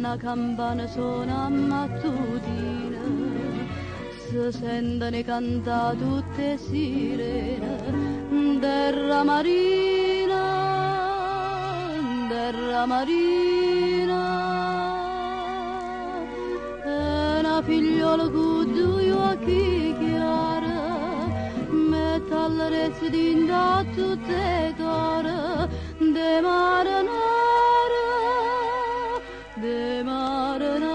una campana suona mattutina, si sentono cantare tutte sirene, terra marina, terra marina, e una figliola con due occhi chiari, mette all'arezzo dinda tutte d'oro, de marinara, de marinara,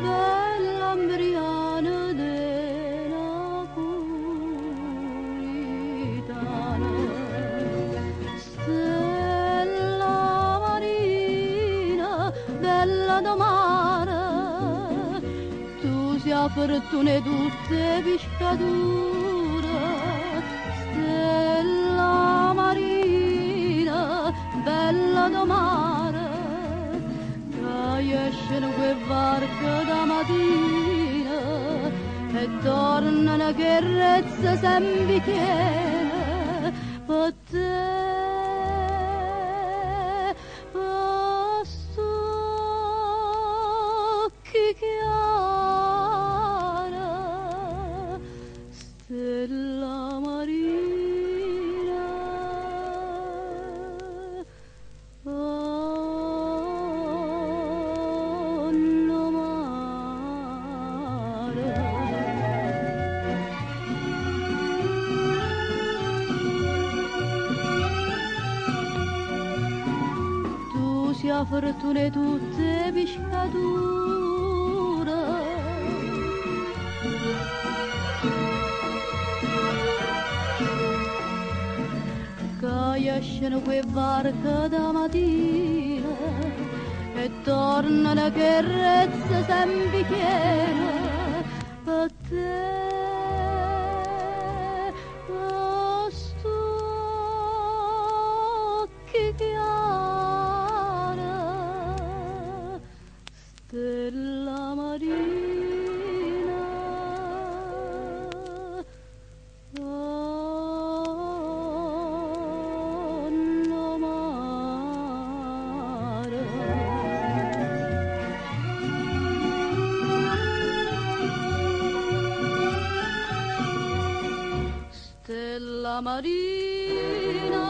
dell'Ambriana della Puritana, stella marina, bella domara, tu sia fortuna tutte pescatura, stella marina, bella domara, che escono quei barche da mattina e tornano che rezza sempre piena per te, per st'occhi chiara, stella marina. Sia fortuna tutte pescatura, che escono quei barche da mattina e tornano che rezza sempre piena per te, per st'occhi chiari, stella marina, donna mare. Stella marina,